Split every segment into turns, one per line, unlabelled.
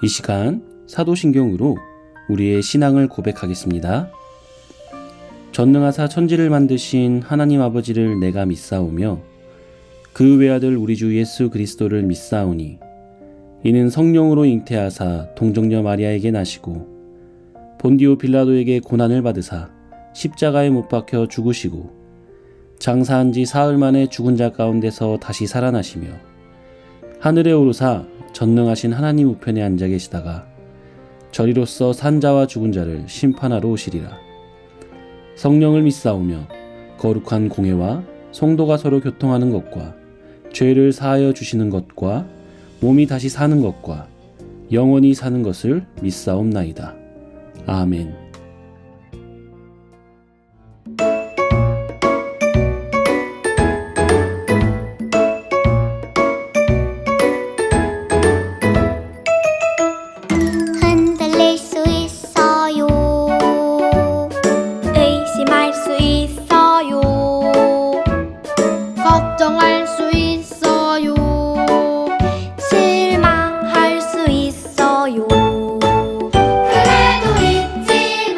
이 시간 사도신경으로 우리의 신앙을 고백하겠습니다. 전능하사 천지를 만드신 하나님 아버지를 내가 믿사오며 그 외아들 우리 주 예수 그리스도를 믿사오니 이는 성령으로 잉태하사 동정녀 마리아에게 나시고 본디오 빌라도에게 고난을 받으사 십자가에 못 박혀 죽으시고 장사한 지 사흘 만에 죽은 자 가운데서 다시 살아나시며 하늘에 오르사 전능하신 하나님 우편에 앉아 계시다가 저리로서 산자와 죽은 자를 심판하러 오시리라. 성령을 믿사오며 거룩한 공회와 성도가 서로 교통하는 것과 죄를 사하여 주시는 것과 몸이 다시 사는 것과 영원히 사는 것을 믿사옵나이다. 아멘.
흔들릴 수 있어요. 의심할 수 있어요. 걱정할 수 있어요. 실망할 수 있어요. 그래도 잊지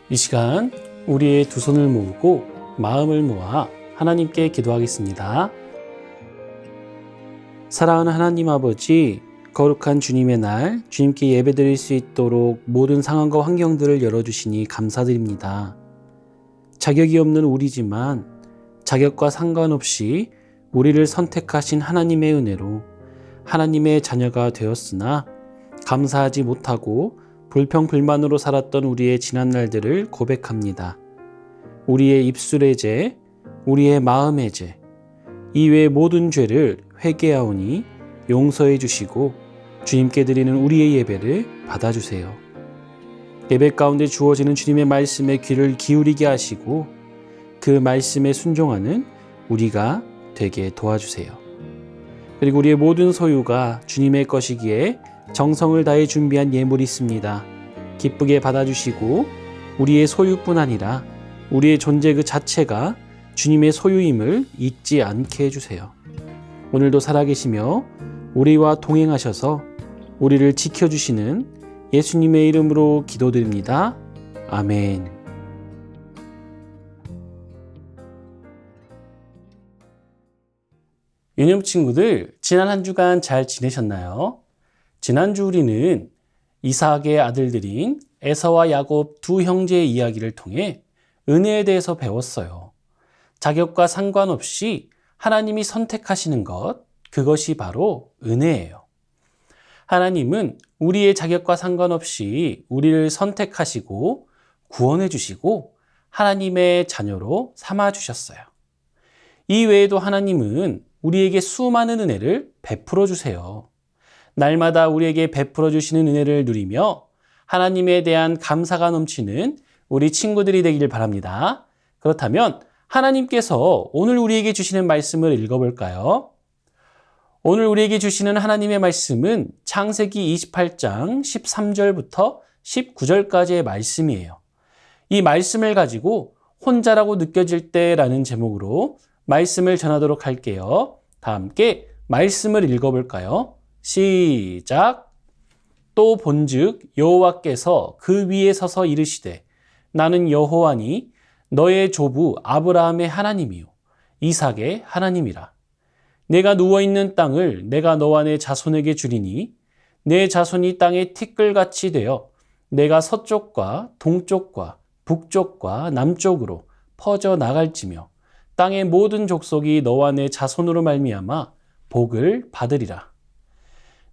이 시간 우리의 두 손을 모으고 마음을 모아 하나님께 기도하겠습니다. 사랑하는 하나님 아버지, 거룩한 주님의 날 주님께 예배드릴 수 있도록 모든 상황과 환경들을 열어주시니 감사드립니다. 자격이 없는 우리지만 자격과 상관없이 우리를 선택하신 하나님의 은혜로 하나님의 자녀가 되었으나 감사하지 못하고 불평불만으로 살았던 우리의 지난 날들을 고백합니다. 우리의 입술의 죄, 우리의 마음의 죄, 이외의 모든 죄를 회개하오니 용서해 주시고 주님께 드리는 우리의 예배를 받아주세요. 예배 가운데 주어지는 주님의 말씀에 귀를 기울이게 하시고 그 말씀에 순종하는 우리가 되게 도와주세요. 그리고 우리의 모든 소유가 주님의 것이기에 정성을 다해 준비한 예물이 있습니다. 기쁘게 받아주시고 우리의 소유뿐 아니라 우리의 존재 그 자체가 주님의 소유임을 잊지 않게 해주세요. 오늘도 살아계시며 우리와 동행하셔서 우리를 지켜주시는 예수님의 이름으로 기도드립니다. 아멘. 유년 친구들, 지난 한 주간 잘 지내셨나요? 지난주 우리는 이삭의 아들들인 에서와 야곱 두 형제의 이야기를 통해 은혜에 대해서 배웠어요. 자격과 상관없이 하나님이 선택하시는 것, 그것이 바로 은혜예요. 하나님은 우리의 자격과 상관없이 우리를 선택하시고 구원해 주시고 하나님의 자녀로 삼아 주셨어요. 이 외에도 하나님은 우리에게 수많은 은혜를 베풀어 주세요. 날마다 우리에게 베풀어 주시는 은혜를 누리며 하나님에 대한 감사가 넘치는 우리 친구들이 되길 바랍니다. 그렇다면 하나님께서 오늘 우리에게 주시는 말씀을 읽어볼까요? 오늘 우리에게 주시는 하나님의 말씀은 창세기 28장 13절부터 19절까지의 말씀이에요. 이 말씀을 가지고 혼자라고 느껴질 때라는 제목으로 말씀을 전하도록 할게요. 다 함께 말씀을 읽어볼까요? 시작. 또 본즉 여호와께서 그 위에 서서 이르시되 나는 여호와니 너의 조부 아브라함의 하나님이요 이삭의 하나님이라. 내가 누워있는 땅을 내가 너와 내 자손에게 주리니 내 자손이 땅의 티끌같이 되어 내가 서쪽과 동쪽과 북쪽과 남쪽으로 퍼져 나갈지며 땅의 모든 족속이 너와 내 자손으로 말미암아 복을 받으리라.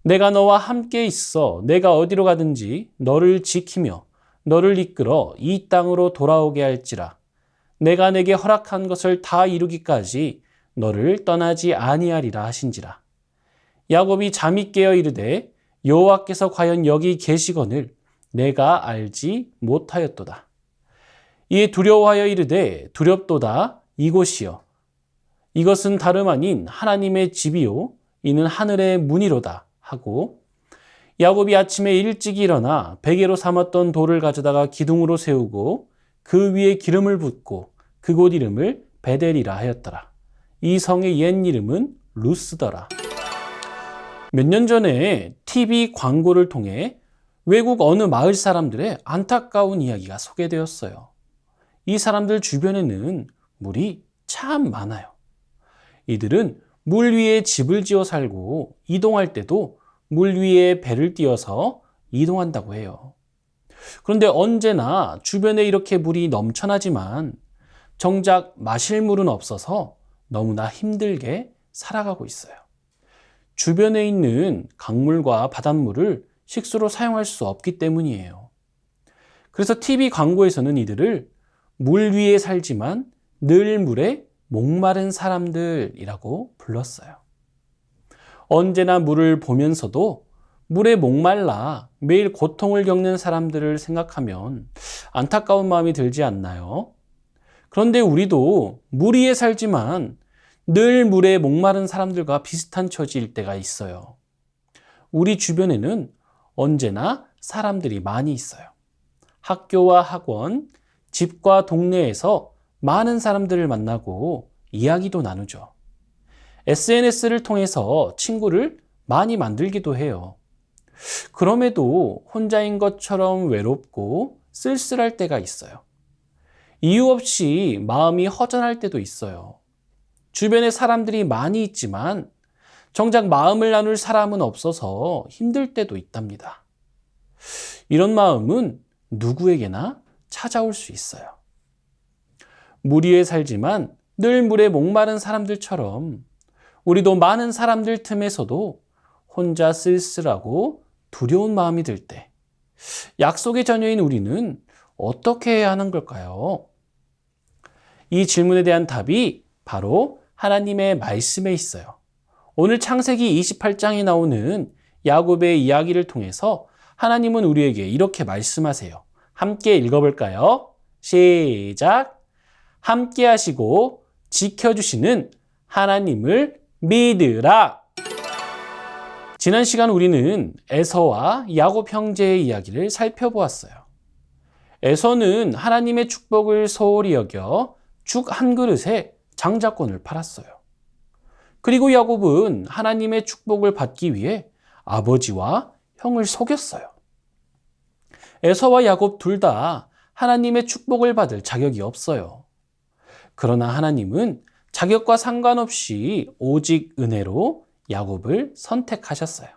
내가 너와 함께 있어 내가 어디로 가든지 너를 지키며 너를 이끌어 이 땅으로 돌아오게 할지라. 내가 내게 허락한 것을 다 이루기까지 너를 떠나지 아니하리라 하신지라. 야곱이 잠이 깨어 이르되 여호와께서 과연 여기 계시거늘 내가 알지 못하였도다. 이에 두려워하여 이르되 두렵도다 이곳이여 이것은 다름 아닌 하나님의 집이요 이는 하늘의 문이로다 하고 야곱이 아침에 일찍 일어나 베개로 삼았던 돌을 가져다가 기둥으로 세우고 그 위에 기름을 붓고 그곳 이름을 베델이라 하였더라. 이 성의 옛 이름은 루스더라. 몇 년 전에 TV 광고를 통해 외국 어느 마을 사람들의 안타까운 이야기가 소개되었어요. 이 사람들 주변에는 물이 참 많아요. 이들은 물 위에 집을 지어 살고 이동할 때도 물 위에 배를 띄어서 이동한다고 해요. 그런데 언제나 주변에 이렇게 물이 넘쳐나지만 정작 마실 물은 없어서 너무나 힘들게 살아가고 있어요. 주변에 있는 강물과 바닷물을 식수로 사용할 수 없기 때문이에요. 그래서 TV 광고에서는 이들을 물 위에 살지만 늘 물에 목마른 사람들이라고 불렀어요. 언제나 물을 보면서도 물에 목말라 매일 고통을 겪는 사람들을 생각하면 안타까운 마음이 들지 않나요? 그런데 우리도 물 위에 살지만 늘 물에 목마른 사람들과 비슷한 처지일 때가 있어요. 우리 주변에는 언제나 사람들이 많이 있어요. 학교와 학원, 집과 동네에서 많은 사람들을 만나고 이야기도 나누죠. SNS를 통해서 친구를 많이 만들기도 해요. 그럼에도 혼자인 것처럼 외롭고 쓸쓸할 때가 있어요. 이유 없이 마음이 허전할 때도 있어요. 주변에 사람들이 많이 있지만 정작 마음을 나눌 사람은 없어서 힘들 때도 있답니다. 이런 마음은 누구에게나 찾아올 수 있어요. 물 위에 살지만 늘 물에 목마른 사람들처럼 우리도 많은 사람들 틈에서도 혼자 쓸쓸하고 두려운 마음이 들 때 약속의 자녀인 우리는 어떻게 해야 하는 걸까요? 이 질문에 대한 답이 바로 하나님의 말씀에 있어요. 오늘 창세기 28장에 나오는 야곱의 이야기를 통해서 하나님은 우리에게 이렇게 말씀하세요. 함께 읽어볼까요? 시작! 함께 하시고 지켜주시는 하나님을 믿으라. 지난 시간 우리는 에서와 야곱 형제의 이야기를 살펴보았어요. 에서는 하나님의 축복을 소홀히 여겨 죽 한 그릇에 장자권을 팔았어요. 그리고 야곱은 하나님의 축복을 받기 위해 아버지와 형을 속였어요. 에서와 야곱 둘 다 하나님의 축복을 받을 자격이 없어요. 그러나 하나님은 자격과 상관없이 오직 은혜로 야곱을 선택하셨어요.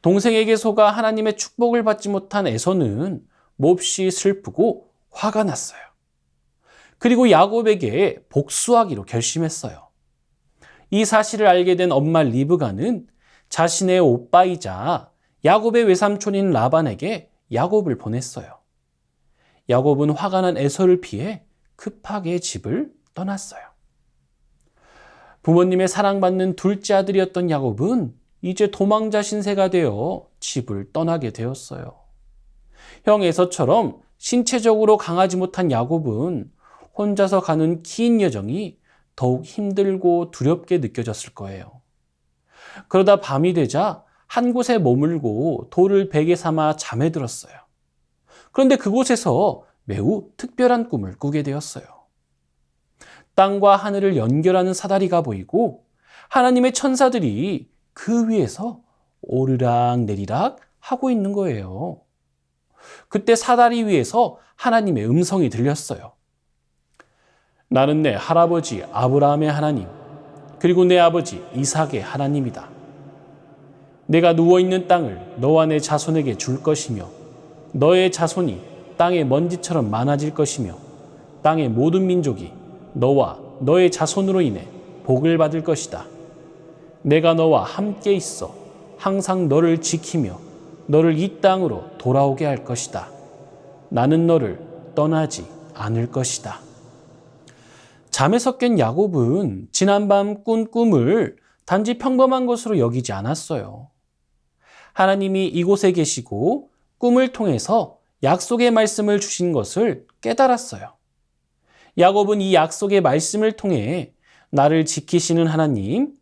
동생에게 속아 하나님의 축복을 받지 못한 에서는 몹시 슬프고 화가 났어요. 그리고 야곱에게 복수하기로 결심했어요. 이 사실을 알게 된 엄마 리브가는 자신의 오빠이자 야곱의 외삼촌인 라반에게 야곱을 보냈어요. 야곱은 화가 난 에서를 피해 급하게 집을 떠났어요. 부모님의 사랑받는 둘째 아들이었던 야곱은 이제 도망자 신세가 되어 집을 떠나게 되었어요. 형 에서처럼 신체적으로 강하지 못한 야곱은 혼자서 가는 긴 여정이 더욱 힘들고 두렵게 느껴졌을 거예요. 그러다 밤이 되자 한 곳에 머물고 돌을 베개 삼아 잠에 들었어요. 그런데 그곳에서 매우 특별한 꿈을 꾸게 되었어요. 땅과 하늘을 연결하는 사다리가 보이고 하나님의 천사들이 그 위에서 오르락 내리락 하고 있는 거예요. 그때 사다리 위에서 하나님의 음성이 들렸어요. 나는 내 할아버지 아브라함의 하나님, 그리고 내 아버지 이삭의 하나님이다. 내가 누워있는 땅을 너와 내 자손에게 줄 것이며 너의 자손이 땅의 먼지처럼 많아질 것이며 땅의 모든 민족이 너와 너의 자손으로 인해 복을 받을 것이다. 내가 너와 함께 있어 항상 너를 지키며 너를 이 땅으로 돌아오게 할 것이다. 나는 너를 떠나지 않을 것이다. 잠에서 깬 야곱은 지난밤 꾼 꿈을 단지 평범한 것으로 여기지 않았어요. 하나님이 이곳에 계시고 꿈을 통해서 약속의 말씀을 주신 것을 깨달았어요. 야곱은 이 약속의 말씀을 통해 나를 지키시는 하나님,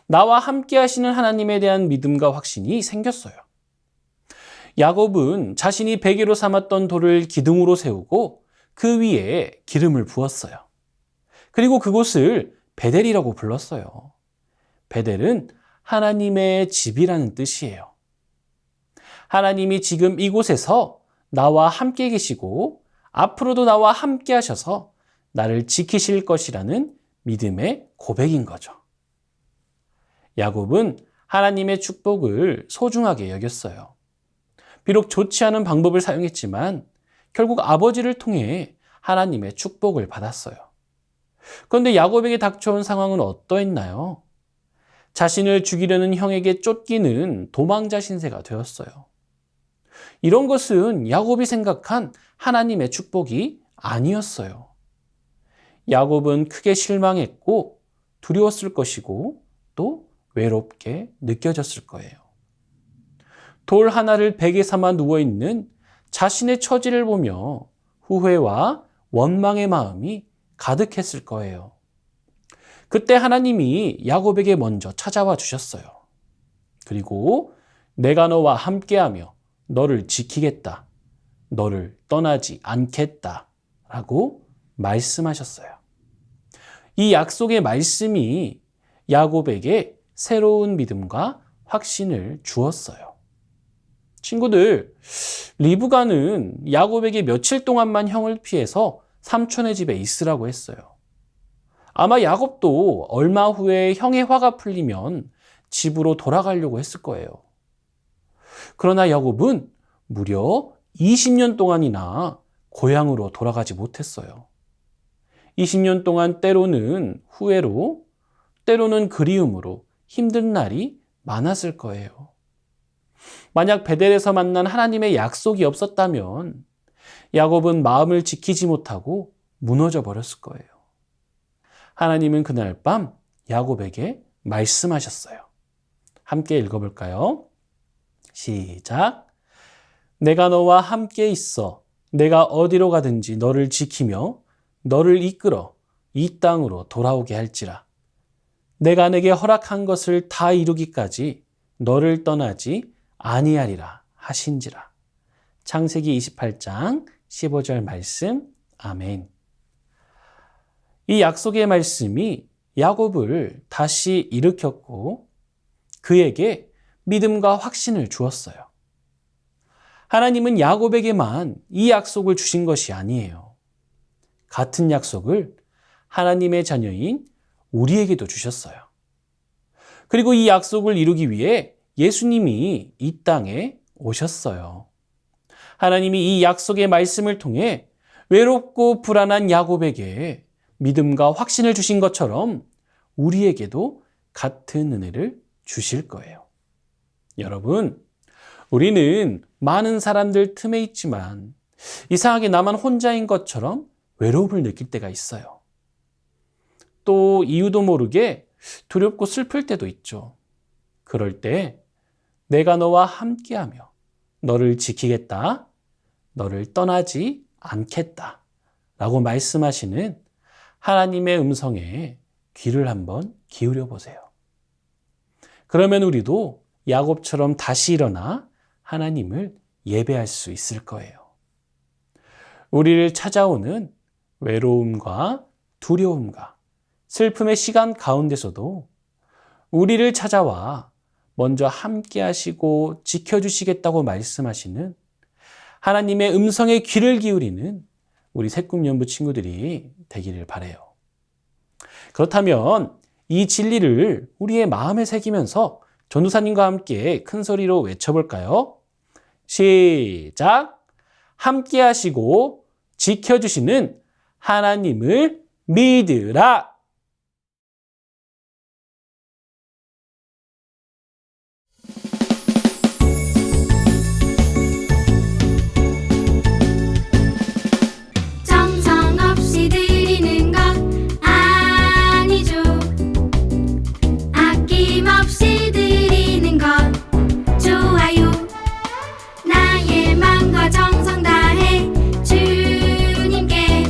나와 함께 하시는 하나님에 대한 믿음과 확신이 생겼어요. 야곱은 자신이 베개로 삼았던 돌을 기둥으로 세우고 그 위에 기름을 부었어요. 그리고 그곳을 베델이라고 불렀어요. 베델은 하나님의 집이라는 뜻이에요. 하나님이 지금 이곳에서 나와 함께 계시고 앞으로도 나와 함께 하셔서 나를 지키실 것이라는 믿음의 고백인 거죠. 야곱은 하나님의 축복을 소중하게 여겼어요. 비록 좋지 않은 방법을 사용했지만 결국 아버지를 통해 하나님의 축복을 받았어요. 그런데 야곱에게 닥쳐온 상황은 어떠했나요? 자신을 죽이려는 형에게 쫓기는 도망자 신세가 되었어요. 이런 것은 야곱이 생각한 하나님의 축복이 아니었어요. 야곱은 크게 실망했고 두려웠을 것이고 또 외롭게 느껴졌을 거예요. 돌 하나를 베개 삼아 누워있는 자신의 처지를 보며 후회와 원망의 마음이 가득했을 거예요. 그때 하나님이 야곱에게 먼저 찾아와 주셨어요. 그리고 내가 너와 함께하며 너를 지키겠다. 너를 떠나지 않겠다. 라고 말씀하셨어요. 이 약속의 말씀이 야곱에게 새로운 믿음과 확신을 주었어요. 친구들, 리브가는 야곱에게 며칠 동안만 형을 피해서 삼촌의 집에 있으라고 했어요. 아마 야곱도 얼마 후에 형의 화가 풀리면 집으로 돌아가려고 했을 거예요. 그러나 야곱은 무려 20년 동안이나 고향으로 돌아가지 못했어요. 20년 동안 때로는 후회로, 때로는 그리움으로 힘든 날이 많았을 거예요. 만약 베델에서 만난 하나님의 약속이 없었다면 야곱은 마음을 지키지 못하고 무너져 버렸을 거예요. 하나님은 그날 밤 야곱에게 말씀하셨어요. 함께 읽어볼까요? 시작. 내가 너와 함께 있어 내가 어디로 가든지 너를 지키며 너를 이끌어 이 땅으로 돌아오게 할지라. 내가 내게 허락한 것을 다 이루기까지 너를 떠나지 아니하리라 하신지라. 창세기 28장 15절 말씀. 아멘. 이 약속의 말씀이 야곱을 다시 일으켰고 그에게 믿음과 확신을 주었어요. 하나님은 야곱에게만 이 약속을 주신 것이 아니에요. 같은 약속을 하나님의 자녀인 우리에게도 주셨어요. 그리고 이 약속을 이루기 위해 예수님이 이 땅에 오셨어요. 하나님이 이 약속의 말씀을 통해 외롭고 불안한 야곱에게 믿음과 확신을 주신 것처럼 우리에게도 같은 은혜를 주실 거예요. 여러분, 우리는 많은 사람들 틈에 있지만 이상하게 나만 혼자인 것처럼 외로움을 느낄 때가 있어요. 또 이유도 모르게 두렵고 슬플 때도 있죠. 그럴 때 내가 너와 함께하며 너를 지키겠다, 너를 떠나지 않겠다 라고 말씀하시는 하나님의 음성에 귀를 한번 기울여 보세요. 그러면 우리도 야곱처럼 다시 일어나 하나님을 예배할 수 있을 거예요. 우리를 찾아오는 외로움과 두려움과 슬픔의 시간 가운데서도 우리를 찾아와 먼저 함께 하시고 지켜주시겠다고 말씀하시는 하나님의 음성에 귀를 기울이는 우리 새꿈연부 친구들이 되기를 바라요. 그렇다면 이 진리를 우리의 마음에 새기면서 전도사님과 함께 큰 소리로 외쳐볼까요? 시작! 함께 하시고 지켜주시는 하나님을 믿으라!
정성 없이 드리는 것 아니죠. 아낌없이 드리는 것 좋아요. 나의 마음과 정성 다해 주님께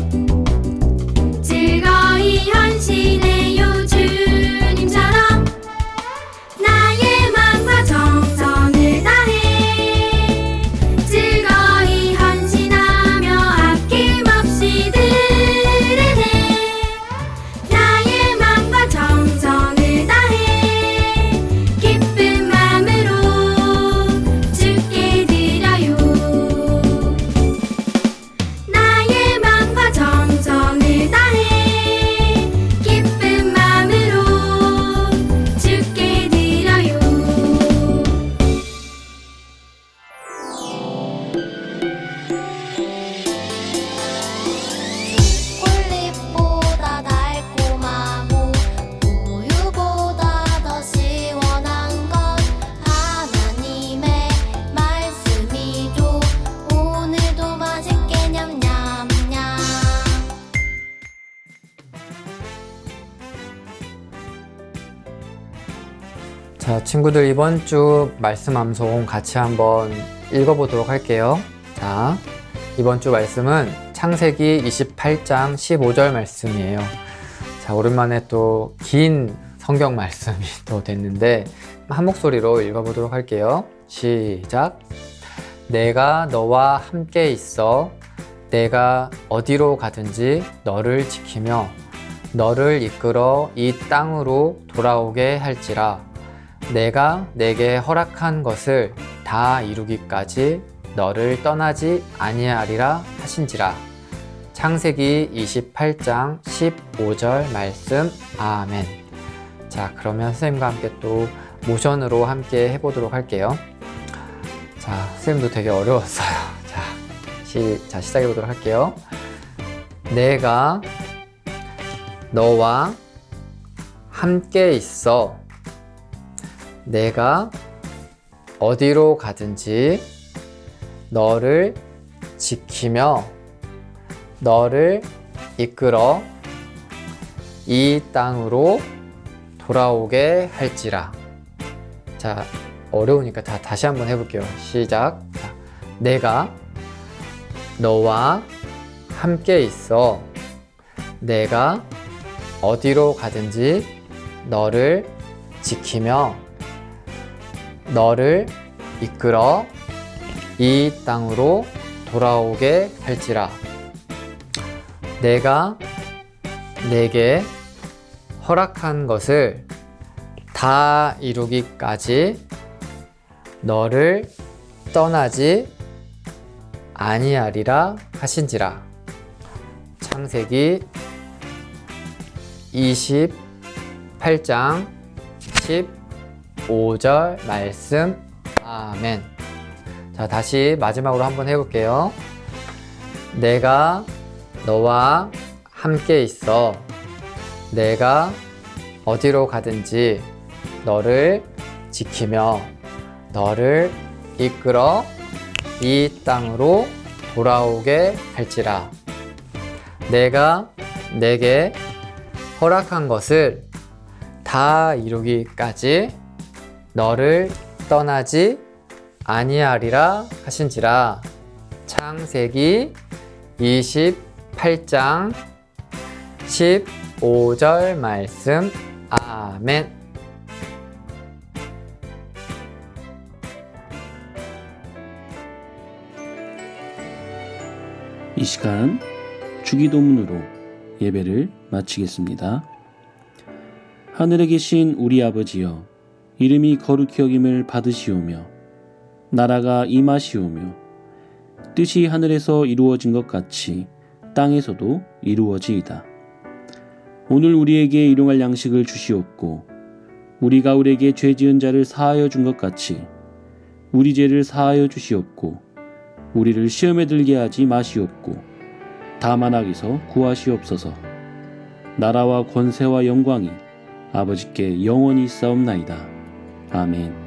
즐거이 헌신해요. 주님처럼 나의 마음과 정성을 다해 즐거이 헌신하며 아낌없이 드리네. 나의 마음과 정성을 다해 기쁜 마음으로 주께 드려요. 나의 마음과 정성을 다해 기쁜 마음으로 주께 드려요. 꿀잎보다 달콤하고 우유보다 더 시원한 건 하나님의 말씀이죠. 오늘도 맛있게 냠냠냠.
자, 친구들 이번 주 말씀 암송 같이 한번 읽어보도록 할게요. 자, 이번 주 말씀은 창세기 28장 15절 말씀이에요. 자, 오랜만에 또 긴 성경 말씀이 또 됐는데 한 목소리로 읽어보도록 할게요. 시작! 내가 너와 함께 있어 내가 어디로 가든지 너를 지키며 너를 이끌어 이 땅으로 돌아오게 할지라. 내가 내게 허락한 것을 다 이루기까지 너를 떠나지 아니하리라 하신지라. 창세기 28장 15절 말씀. 아멘. 자, 그러면 선생님과 함께 또 모션으로 함께 해보도록 할게요. 자, 선생님도 되게 어려웠어요. 자, 시작해 보도록 할게요. 내가 너와 함께 있어. 내가 어디로 가든지 너를 지키며 너를 이끌어 이 땅으로 돌아오게 할지라. 자, 어려우니까 다시 한번 해볼게요. 시작. 자, 내가 너와 함께 있어. 내가 어디로 가든지 너를 지키며 너를 이끌어 이 땅으로 돌아오게 할지라. 내가 내게 허락한 것을 다 이루기까지 너를 떠나지 아니하리라 하신지라. 창세기 28장 15절 말씀. 아멘. 자, 다시 마지막으로 한번 해볼게요. 내가 너와 함께 있어. 내가 어디로 가든지 너를 지키며 너를 이끌어 이 땅으로 돌아오게 할지라. 내가 내게 허락한 것을 다 이루기까지 너를 떠나지 아니하리라 하신지라. 창세기 28장 15절 말씀. 아멘.
이 시간 주기도문으로 예배를 마치겠습니다. 하늘에 계신 우리 아버지여, 이름이 거룩히 여김을 받으시오며 나라가 임하시오며 뜻이 하늘에서 이루어진 것 같이 땅에서도 이루어지이다. 오늘 우리에게 일용할 양식을 주시옵고 우리가 우리에게 죄 지은 자를 사하여 준 것 같이 우리 죄를 사하여 주시옵고 우리를 시험에 들게 하지 마시옵고 다만 악에서 구하시옵소서. 나라와 권세와 영광이 아버지께 영원히 있사옵나이다. 아멘.